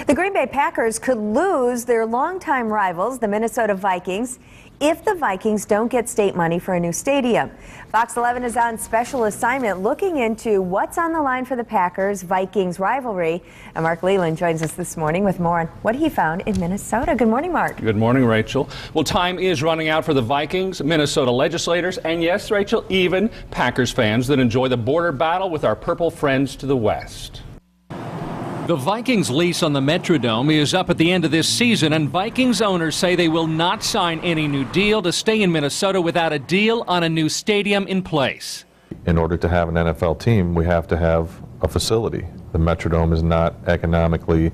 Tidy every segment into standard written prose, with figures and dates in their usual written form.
The Green Bay Packers could lose their longtime rivals, the Minnesota Vikings, if the Vikings don't get state money for a new stadium. Fox 11 is on special assignment looking into what's on the line for the Packers-Vikings rivalry. And Mark Leland joins us this morning with more on what he found in Minnesota. Good morning, Mark. Good morning, Rachel. Well, time is running out for the Vikings, Minnesota legislators, and yes, Rachel, even Packers fans that enjoy the border battle with our purple friends to the west. The Vikings' lease on the Metrodome is up at the end of this season, and Vikings owners say they will not sign any new deal to stay in Minnesota without a deal on a new stadium in place. In order to have an NFL team, we have to have a facility. The Metrodome is not economically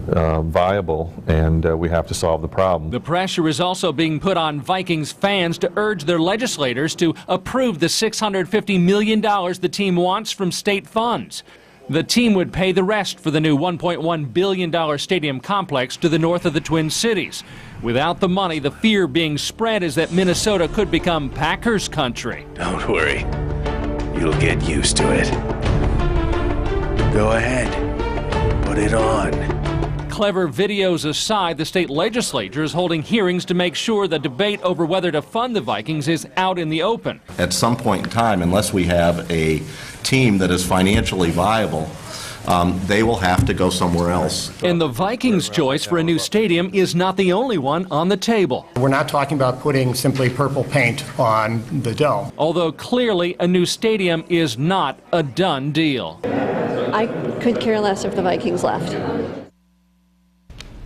viable, and we have to solve the problem. The pressure is also being put on Vikings fans to urge their legislators to approve the $650 million the team wants from state funds. The team would pay the rest for the new $1.1 billion stadium complex to the north of the Twin Cities. Without the money, the fear being spread is that Minnesota could become Packers country. Don't worry. You'll get used to it. Go ahead. Put it on. Clever videos aside, the state legislature is holding hearings to make sure the debate over whether to fund the Vikings is out in the open. At some point in time, unless we have a team that is financially viable, they will have to go somewhere else. And the Vikings' choice for a new stadium is not the only one on the table. We're not talking about putting simply purple paint on the dome. Although clearly a new stadium is not a done deal. I could care less if the Vikings left.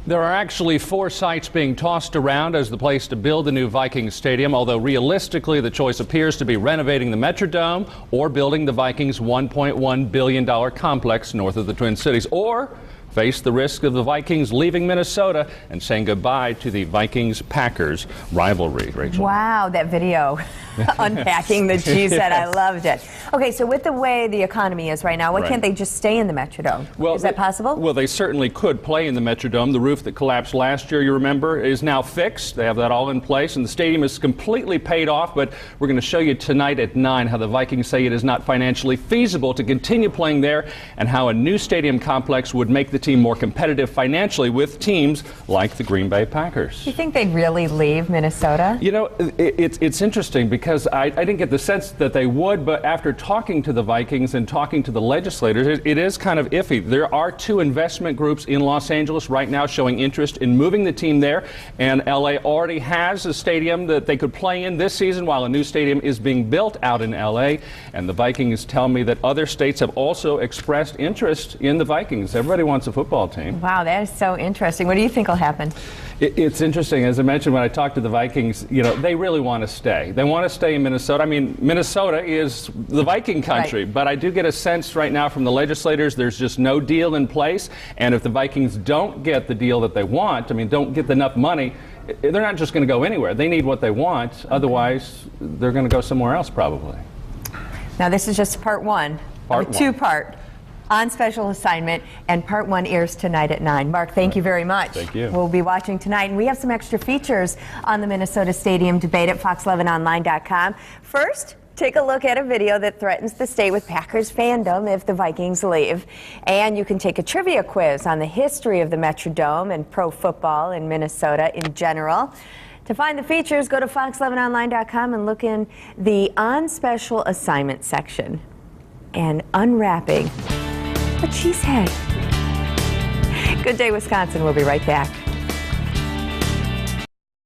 There are actually 4 sites being tossed around as the place to build the new Vikings stadium, although realistically the choice appears to be renovating the Metrodome or building the Vikings' $1.1 billion complex north of the Twin Cities, or face the risk of the Vikings leaving Minnesota and saying goodbye to the Vikings-Packers rivalry. Rachel. Wow, that video unpacking the cheesehead, I loved it. Okay, so with the way the economy is right now, why can't they just stay in the Metrodome? Well, is that possible? Well, they certainly could play in the Metrodome. The roof that collapsed last year, you remember, is now fixed. They have that all in place, and the stadium is completely paid off. But we're going to show you tonight at 9 how the Vikings say it is not financially feasible to continue playing there, and how a new stadium complex would make the team more competitive financially with teams like the Green Bay Packers. Do you think they'd really leave Minnesota? You know, it's interesting because I didn't get the sense that they would, but after talking to the Vikings and talking to the legislators, it is kind of iffy. There are 2 investment groups in Los Angeles right now showing interest in moving the team there, and LA already has a stadium that they could play in this season while a new stadium is being built out in LA, and the Vikings tell me that other states have also expressed interest in the Vikings. Everybody wants a football team. Wow, that is so interesting. What do you think will happen? It's interesting. As I mentioned when I talked to the Vikings, you know, they really want to stay. They want to stay in Minnesota. I mean, Minnesota is the Viking country, but I do get a sense right now from the legislators there's just no deal in place. And if the Vikings don't get the deal that they want, I mean, don't get enough money, they're not just going to go anywhere. They need what they want. Otherwise, they're going to go somewhere else probably. Now, this is just part 1 of a 2-part on special assignment, and part 1 airs tonight at 9. Mark, thank you very much. Thank you. We'll be watching tonight, and we have some extra features on the Minnesota Stadium debate at fox11online.com. First, take a look at a video that threatens the state with Packers fandom if the Vikings leave. And you can take a trivia quiz on the history of the Metrodome and pro football in Minnesota in general. To find the features, go to fox11online.com and look in the on special assignment section. And unwrapping a cheesehead. Good day, Wisconsin. We'll be right back.